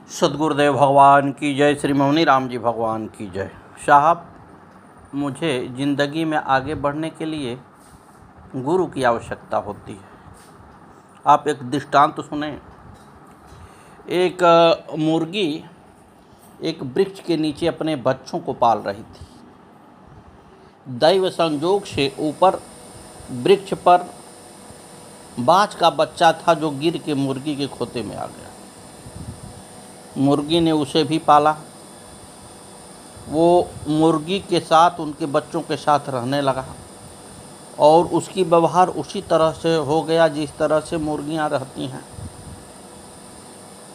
सद्गुरुदेव भगवान की जय। श्री मौनी राम जी भगवान की जय। साहब, मुझे ज़िंदगी में आगे बढ़ने के लिए गुरु की आवश्यकता होती है। आप एक दृष्टांत सुने। एक मुर्गी एक वृक्ष के नीचे अपने बच्चों को पाल रही थी। दैव संयोग से ऊपर वृक्ष पर बाज का बच्चा था जो गिर के मुर्गी के खोते में आ गया। मुर्गी ने उसे भी पाला। वो मुर्गी के साथ उनके बच्चों के साथ रहने लगा और उसकी व्यवहार उसी तरह से हो गया जिस तरह से मुर्गियां रहती हैं।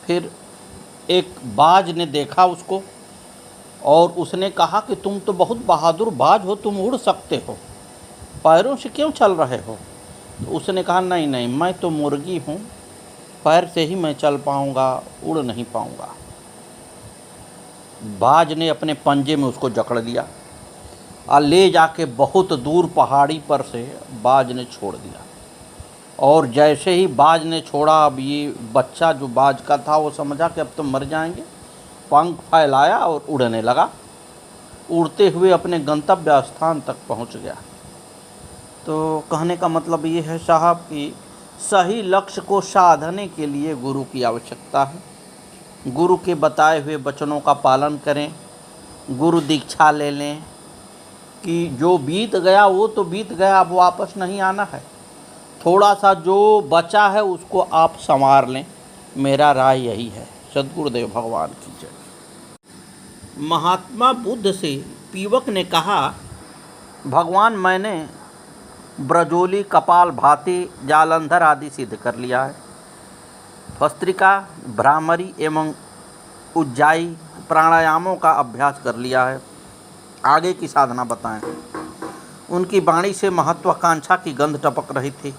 फिर एक बाज ने देखा उसको और उसने कहा कि तुम तो बहुत बहादुर बाज हो, तुम उड़ सकते हो, पैरों से क्यों चल रहे हो? तो उसने कहा नहीं नहीं, मैं तो मुर्गी हूँ, पैर से ही मैं चल पाऊँगा, उड़ नहीं पाऊँगा। बाज ने अपने पंजे में उसको जकड़ लिया और ले जाके बहुत दूर पहाड़ी पर से बाज ने छोड़ दिया। और जैसे ही बाज ने छोड़ा, अब ये बच्चा जो बाज का था वो समझा कि अब तो मर जाएंगे, पंख फैलाया और उड़ने लगा। उड़ते हुए अपने गंतव्य स्थान तक पहुंच गया। तो कहने का मतलब ये है साहब कि सही लक्ष्य को साधने के लिए गुरु की आवश्यकता है। गुरु के बताए हुए वचनों का पालन करें, गुरु दीक्षा ले लें कि जो बीत गया वो तो बीत गया, अब वापस नहीं आना है। थोड़ा सा जो बचा है उसको आप संवार लें। मेरा राय यही है। सद्गुरुदेव भगवान की जय। महात्मा बुद्ध से पीवक ने कहा, भगवान मैंने ब्रजोली, कपाल भाती, जालंधर आदि सिद्ध कर लिया है। भस्त्रिका, भ्रामरी एवं उज्जाई प्राणायामों का अभ्यास कर लिया है। आगे की साधना बताएं। उनकी वाणी से महत्वाकांक्षा की गंध टपक रही थी।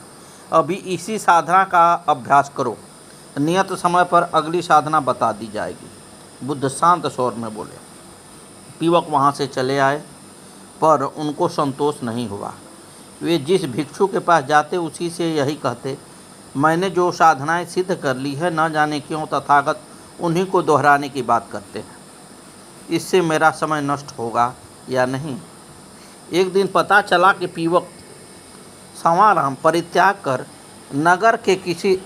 अभी इसी साधना का अभ्यास करो, नियत समय पर अगली साधना बता दी जाएगी। बुद्ध शांत स्वर में बोले। पीवक वहाँ से चले आए पर उनको संतोष नहीं हुआ। वे जिस भिक्षु के पास जाते उसी से यही कहते, मैंने जो साधनाएं सिद्ध कर ली है, न जाने क्यों तथागत उन्हीं को दोहराने की बात करते हैं। इससे मेरा समय नष्ट होगा या नहीं? एक दिन पता चला कि पीवक समाराम परित्याग कर नगर के किसी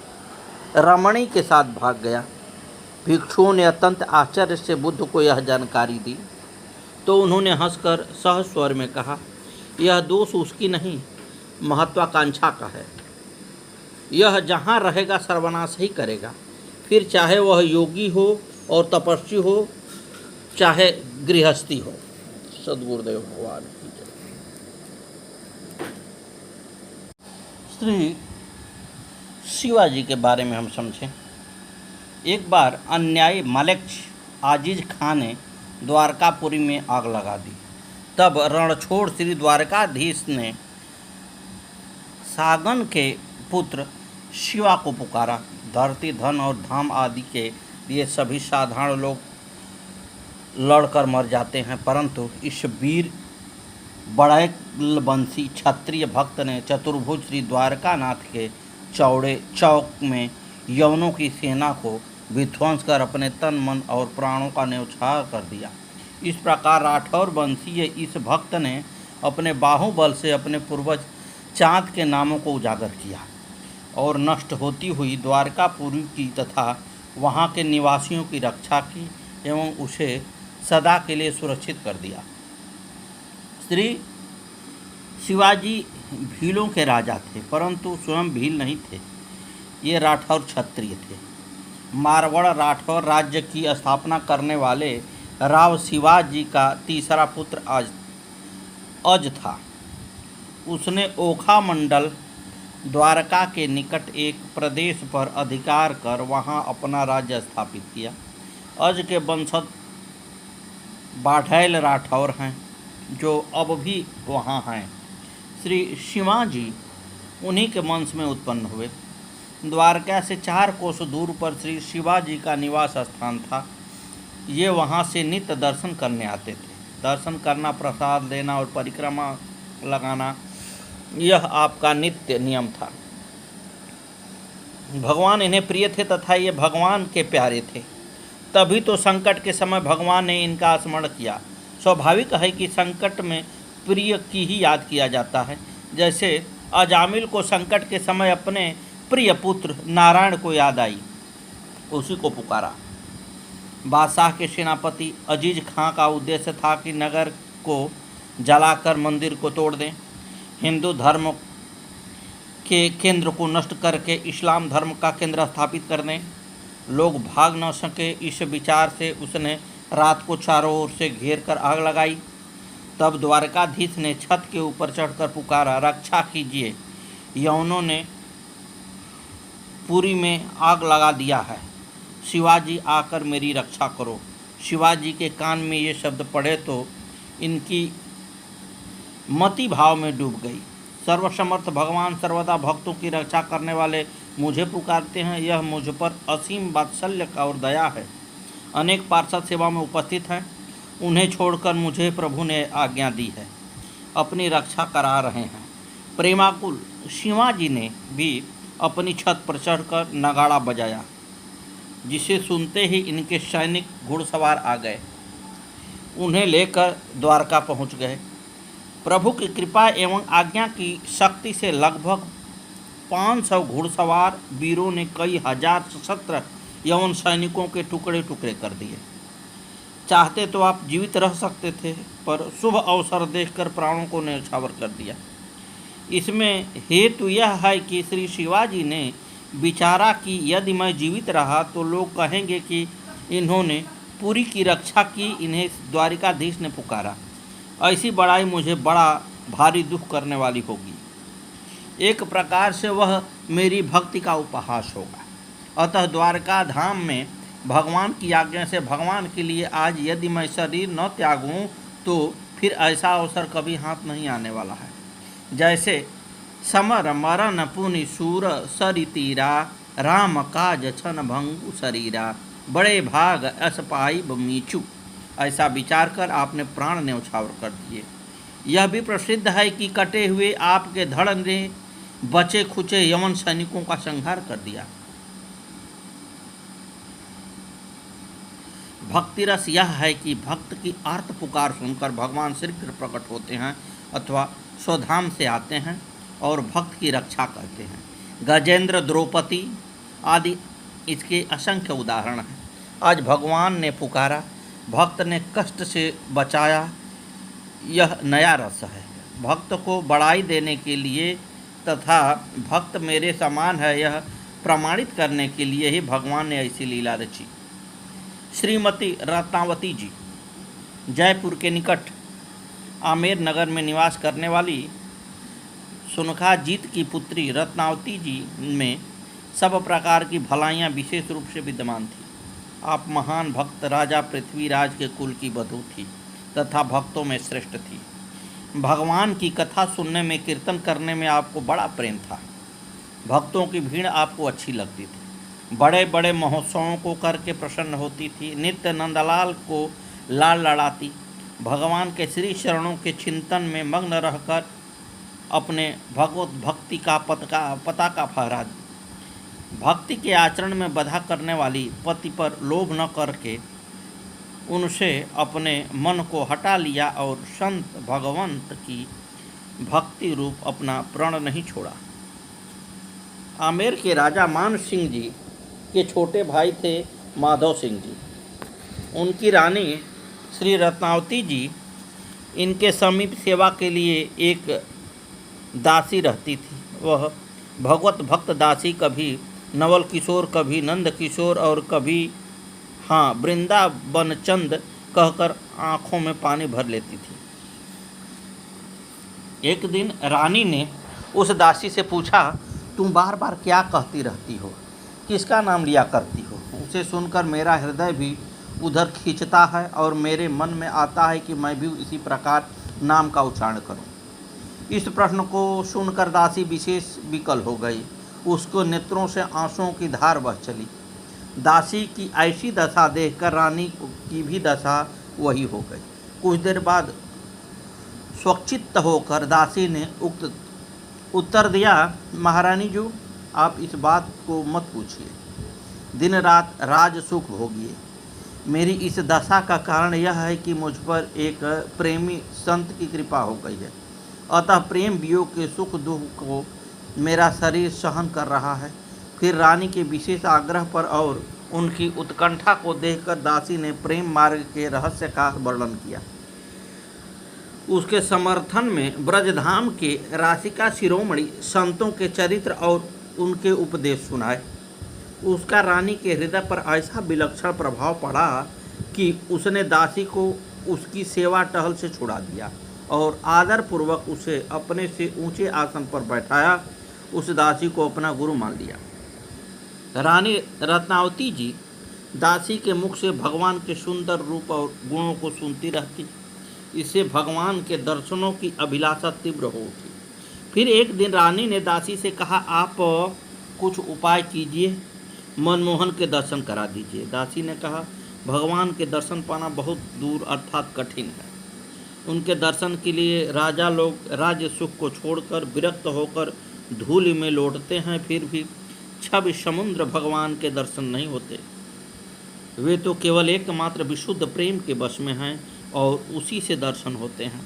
रमणी के साथ भाग गया। भिक्षुओं ने अत्यंत आश्चर्य से बुद्ध को यह जानकारी दी तो उन्होंने हंसकर सहज स्वर में कहा, यह दोष उसकी नहीं, महत्वाकांक्षा का है। यह जहाँ रहेगा सर्वनाश ही करेगा, फिर चाहे वह योगी हो और तपस्वी हो, चाहे गृहस्थी हो। सद्गुरुदेव भगवान की जय। श्री शिवाजी के बारे में हम समझें। एक बार अन्यायी मलेक्ष आजीज खान ने द्वारकापुरी में आग लगा दी। तब रणछोड़ श्री द्वारकाधीश ने सागन के पुत्र शिवा को पुकारा। धरती, धन और धाम आदि के लिए सभी साधारण लोग लड़कर मर जाते हैं, परंतु इस वीर बड़ैलवंशी क्षत्रिय भक्त ने चतुर्भुज श्री द्वारकानाथ के चौड़े चौक में यवनों की सेना को विध्वंस कर अपने तन, मन और प्राणों का न्यौछावर कर दिया। इस प्रकार राठौर वंशीय इस भक्त ने अपने बाहुबल से अपने पूर्वज चाँद के नामों को उजागर किया और नष्ट होती हुई द्वारकापुरी की तथा वहाँ के निवासियों की रक्षा की एवं उसे सदा के लिए सुरक्षित कर दिया। श्री शिवाजी भीलों के राजा थे, परंतु स्वयं भील नहीं थे। ये राठौर क्षत्रिय थे। मारवाड़ राठौर राज्य की स्थापना करने वाले राव शिवाजी का तीसरा पुत्र अज था। उसने ओखा मंडल द्वारका के निकट एक प्रदेश पर अधिकार कर वहां अपना राज्य स्थापित किया। अज के वंशज बाढ़ैल राठौर हैं जो अब भी वहां हैं। श्री शिवाजी उन्हीं के वंश में उत्पन्न हुए। द्वारका से 4 कोस दूर पर श्री शिवाजी का निवास स्थान था। ये वहां से नित्य दर्शन करने आते थे। दर्शन करना, प्रसाद लेना और परिक्रमा लगाना यह आपका नित्य नियम था। भगवान इन्हें प्रिय थे तथा ये भगवान के प्यारे थे। तभी तो संकट के समय भगवान ने इनका स्मरण किया। स्वाभाविक है कि संकट में प्रिय की ही याद किया जाता है। जैसे अजामिल को संकट के समय अपने प्रिय पुत्र नारायण को याद आई, उसी को पुकारा। बादशाह के सेनापति अजीज खां का उद्देश्य था कि नगर को जलाकर मंदिर को तोड़ दें, हिंदू धर्म के केंद्र को नष्ट करके इस्लाम धर्म का केंद्र स्थापित कर दें। लोग भाग न सके, इस विचार से उसने रात को चारों ओर से घेर कर आग लगाई। तब द्वारकाधीश ने छत के ऊपर चढ़कर पुकारा, रक्षा कीजिए, यवनों ने पुरी में आग लगा दिया है, शिवाजी आकर मेरी रक्षा करो। शिवाजी के कान में ये शब्द पड़े तो इनकी मति भाव में डूब गई। सर्वसमर्थ भगवान सर्वदा भक्तों की रक्षा करने वाले मुझे पुकारते हैं, यह मुझ पर असीम वात्सल्य का और दया है। अनेक पार्षद सेवा में उपस्थित हैं, उन्हें छोड़कर मुझे प्रभु ने आज्ञा दी है, अपनी रक्षा करा रहे हैं। प्रेमाकुल शिवाजी ने भी अपनी छत पर चढ़कर नगाड़ा बजाया, जिसे सुनते ही इनके सैनिक घुड़सवार आ गए, उन्हें लेकर द्वारका पहुंच गए। प्रभु की कृपा एवं आज्ञा की शक्ति से लगभग 500 घुड़सवार वीरों ने कई हजार सशस्त्र यवन सैनिकों के टुकड़े टुकड़े कर दिए। चाहते तो आप जीवित रह सकते थे, पर शुभ अवसर देखकर प्राणों को न्यौछावर कर दिया। इसमें हेतु यह है कि श्री शिवाजी ने विचारा कि यदि मैं जीवित रहा तो लोग कहेंगे कि इन्होंने पुरी की रक्षा की, इन्हें द्वारिकाधीश ने पुकारा। ऐसी बड़ाई मुझे बड़ा भारी दुख करने वाली होगी। एक प्रकार से वह मेरी भक्ति का उपहास होगा। अतः द्वारका धाम में भगवान की आज्ञा से भगवान के लिए आज यदि मैं शरीर न त्यागूं तो फिर ऐसा अवसर कभी हाथ नहीं आने वाला है। जैसे समर मरण पुनि सूर सरि तीरा, राम काज छन भंगु शरीरा, बड़े भाग अस पाई मीचू। ऐसा विचार कर आपने प्राण न्यौछावर कर दिए। यह भी प्रसिद्ध है कि कटे हुए आपके धड़ ने बचे खुचे यमन सैनिकों का संहार कर दिया। भक्ति रस यह है कि भक्त की आर्त पुकार सुनकर भगवान शीघ्र प्रकट होते हैं अथवा स्वधाम से आते हैं और भक्त की रक्षा करते हैं। गजेंद्र, द्रौपदी आदि इसके असंख्य उदाहरण हैं। आज भगवान ने पुकारा, भक्त ने कष्ट से बचाया, यह नया रस है। भक्त को बड़ाई देने के लिए तथा भक्त मेरे समान है यह प्रमाणित करने के लिए ही भगवान ने ऐसी लीला रची। श्रीमती रत्नावती जी जयपुर के निकट आमेर नगर में निवास करने वाली सुनखा जीत की पुत्री रत्नावती जी में सब प्रकार की भलाइयाँ विशेष रूप से विद्यमान थी। आप महान भक्त राजा पृथ्वीराज के कुल की वधू थी तथा भक्तों में श्रेष्ठ थी। भगवान की कथा सुनने में, कीर्तन करने में आपको बड़ा प्रेम था। भक्तों की भीड़ आपको अच्छी लगती थी। बड़े बड़े महोत्सवों को करके प्रसन्न होती थी। नित्य नंदलाल को लाल लड़ाती। भगवान के श्री चरणों के चिंतन में मग्न रहकर अपने भगवत भक्ति का पताका फहरा दी। भक्ति के आचरण में बाधा करने वाली पति पर लोभ न करके उनसे अपने मन को हटा लिया और संत भगवंत की भक्ति रूप अपना प्रण नहीं छोड़ा। आमेर के राजा मान सिंह जी के छोटे भाई थे माधव सिंह जी। उनकी रानी श्री रत्नावती जी इनके समीप सेवा के लिए एक दासी रहती थी। वह भगवत भक्त दासी कभी नवल किशोर, कभी नंद किशोर और कभी वृंदावन चंद कहकर आँखों में पानी भर लेती थी। एक दिन रानी ने उस दासी से पूछा, तुम बार बार क्या कहती रहती हो, किसका नाम लिया करती हो? उसे सुनकर मेरा हृदय भी उधर खींचता है और मेरे मन में आता है कि मैं भी इसी प्रकार नाम का उच्चारण करूं। इस प्रश्न को सुनकर दासी विशेष विकल हो गई। उसको नेत्रों से आंसुओं की धार बह चली। दासी की ऐसी दशा देखकर रानी की भी दशा वही हो गई। कुछ देर बाद स्वचित्त होकर दासी ने उत्तर दिया, महारानी जी, आप इस बात को मत पूछिए। दिन रात राज सुख भोगिए। मेरी इस दशा का कारण यह है कि मुझ पर एक प्रेमी संत की कृपा हो गई है, अतः प्रेम वियोग के सुख दुख को मेरा शरीर सहन कर रहा है। फिर रानी के विशेष आग्रह पर और उनकी उत्कंठा को देखकर दासी ने प्रेम मार्ग के रहस्य का वर्णन किया। उसके समर्थन में ब्रजधाम के राशिका शिरोमणि संतों के चरित्र और उनके उपदेश सुनाए। उसका रानी के हृदय पर ऐसा विलक्षण प्रभाव पड़ा कि उसने दासी को उसकी सेवा टहल से छुड़ा दिया और आदरपूर्वक उसे अपने से ऊंचे आसन पर बैठाया। उस दासी को अपना गुरु मान लिया। रानी रत्नावती जी दासी के मुख से भगवान के सुंदर रूप और गुणों को सुनती रहती। इससे भगवान के दर्शनों की अभिलाषा तीव्र हो उठी। फिर एक दिन रानी ने दासी से कहा, आप कुछ उपाय कीजिए, मनमोहन के दर्शन करा दीजिए। दासी ने कहा, भगवान के दर्शन पाना बहुत दूर अर्थात कठिन है। उनके दर्शन के लिए राजा लोग राज्य सुख को छोड़कर विरक्त होकर धूलि में लौटते हैं, फिर भी छवि समुद्र भगवान के दर्शन नहीं होते। वे तो केवल एकमात्र विशुद्ध प्रेम के वश में हैं और उसी से दर्शन होते हैं।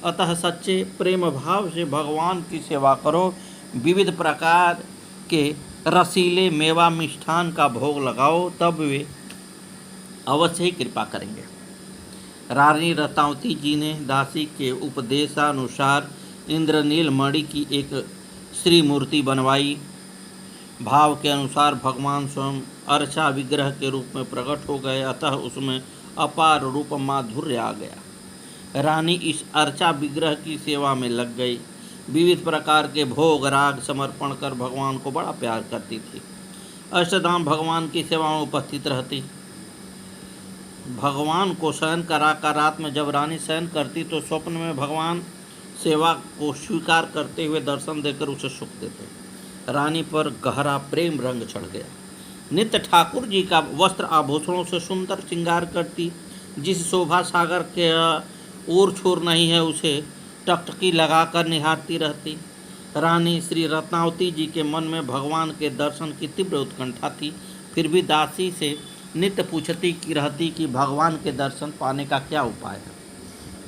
अतः सच्चे प्रेम भाव से भगवान की सेवा करो। विविध प्रकार के रसीले मेवा मिष्ठान का भोग लगाओ, तब वे अवश्य ही कृपा करेंगे। रानी रत्नावती जी ने दासी के उपदेशानुसार इंद्रनील मणि की एक श्री मूर्ति बनवाई। भाव के अनुसार भगवान स्वयं अर्चा विग्रह के रूप में प्रकट हो गए, अतः उसमें अपार रूप माधुर्य आ गया। रानी इस अर्चा विग्रह की सेवा में लग गई। विविध प्रकार के भोग राग समर्पण कर भगवान को बड़ा प्यार करती थी। अष्टधाम भगवान की सेवा में उपस्थित रहती। भगवान को शयन कराकर रात में जब रानी शयन करती तो स्वप्न में भगवान सेवा को स्वीकार करते हुए दर्शन देकर उसे सुख देते। रानी पर गहरा प्रेम रंग चढ़ गया। नित्य ठाकुर जी का वस्त्र आभूषणों से सुंदर श्रृंगार करती। जिस शोभा सागर के ओर छोर नहीं है उसे टकटकी लगाकर निहारती रहती। रानी श्री रत्नावती जी के मन में भगवान के दर्शन की तीव्र उत्कंठा थी, फिर भी दासी से नित्य पूछती की रहती कि भगवान के दर्शन पाने का क्या उपाय है।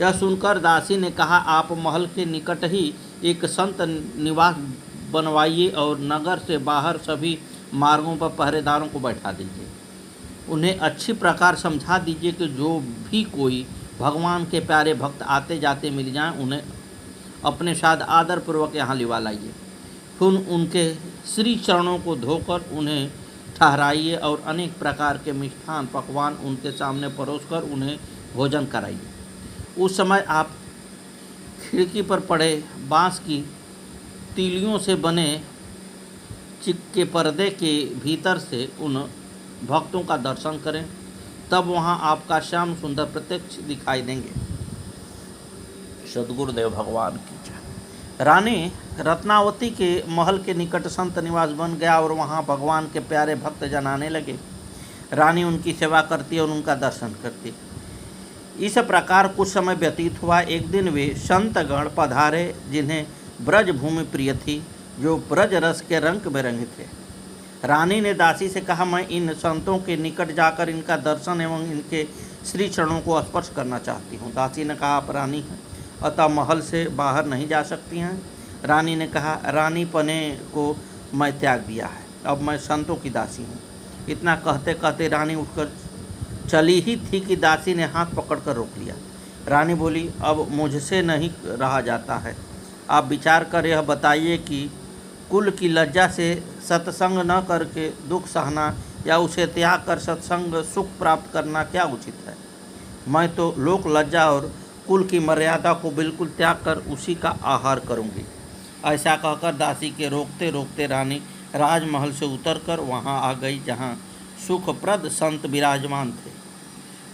यह सुनकर दासी ने कहा, आप महल के निकट ही एक संत निवास बनवाइए और नगर से बाहर सभी मार्गों पर पहरेदारों को बैठा दीजिए। उन्हें अच्छी प्रकार समझा दीजिए कि जो भी कोई भगवान के प्यारे भक्त आते जाते मिल जाएं, उन्हें अपने साथ आदरपूर्वक यहाँ लिवा लाइए। फिर उनके श्री चरणों को धोकर उन्हें ठहराइए और अनेक प्रकार के मिष्ठान पकवान उनके सामने परोसकर उन्हें भोजन कराइए। उस समय आप खिड़की पर पड़े बांस की तीलियों से बने चिक्के पर्दे के भीतर से उन भक्तों का दर्शन करें, तब वहाँ आपका श्याम सुंदर प्रत्यक्ष दिखाई देंगे। सद्गुरुदेव भगवान की जय। रानी रत्नावती के महल के निकट संत निवास बन गया और वहाँ भगवान के प्यारे भक्त जन आने लगे। रानी उनकी सेवा करती और उनका दर्शन करती। इस प्रकार कुछ समय व्यतीत हुआ। एक दिन वे संतगण पधारे जिन्हें ब्रज भूमि प्रिय थी, जो ब्रज रस के रंग में रंगे थे। रानी ने दासी से कहा, मैं इन संतों के निकट जाकर इनका दर्शन एवं इनके श्री चरणों को स्पर्श करना चाहती हूँ। दासी ने कहा, आप रानी हैं अतः महल से बाहर नहीं जा सकती हैं। रानी ने कहा, रानी पने को मैं त्याग दिया है, अब मैं संतों की दासी हूँ। इतना कहते कहते रानी उठकर चली ही थी कि दासी ने हाथ पकड़कर रोक लिया। रानी बोली, अब मुझसे नहीं रहा जाता है। आप विचार कर यह बताइए कि कुल की लज्जा से सत्संग न करके दुख सहना या उसे त्याग कर सत्संग सुख प्राप्त करना क्या उचित है। मैं तो लोक लज्जा और कुल की मर्यादा को बिल्कुल त्याग कर उसी का आहार करूंगी। ऐसा कहकर दासी के रोकते रोकते रानी राजमहल से उतरकर वहां आ गई जहां सुखप्रद संत विराजमान थे।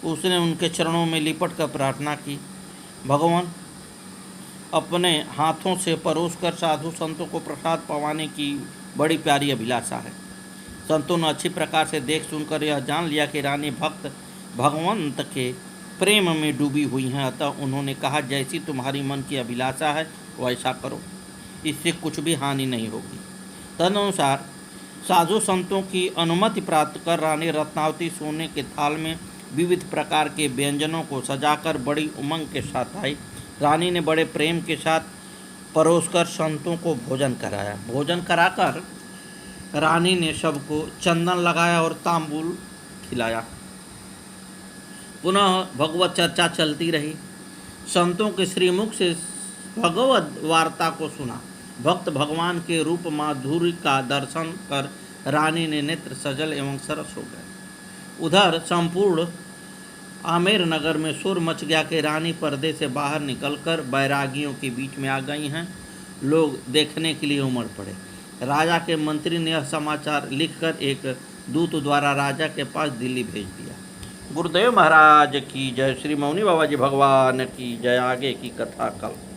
उसने उनके चरणों में लिपट कर प्रार्थना की, भगवान अपने हाथों से परोसकर साधु संतों को प्रसाद पवाने की बड़ी प्यारी अभिलाषा है। संतों ने अच्छी प्रकार से देख सुनकर यह जान लिया कि रानी भक्त भगवंत के प्रेम में डूबी हुई हैं, अतः उन्होंने कहा, जैसी तुम्हारी मन की अभिलाषा है वैसा करो, इससे कुछ भी हानि नहीं होगी। तदनुसार साधु संतों की अनुमति प्राप्त कर रानी रत्नावती सोने के थाल में विविध प्रकार के व्यंजनों को सजाकर बड़ी उमंग के साथ आई। रानी ने बड़े प्रेम के साथ परोसकर संतों को भोजन कराया। भोजन कराकर रानी ने सबको चंदन लगाया और तांबूल खिलाया। पुनः भगवत चर्चा चलती रही। संतों के श्रीमुख से भगवत वार्ता को सुना। भक्त भगवान के रूप माधुर्य का दर्शन कर रानी ने नेत्र सजल एवं सरस हो गए। उधर संपूर्ण आमेर नगर में शोर मच गया कि रानी पर्दे से बाहर निकलकर बैरागियों के बीच में आ गई हैं। लोग देखने के लिए उमड़ पड़े। राजा के मंत्री ने यह समाचार लिखकर एक दूत द्वारा राजा के पास दिल्ली भेज दिया। गुरुदेव महाराज की जय। श्री मौनी बाबा जी भगवान की जय। आगे की कथा कल।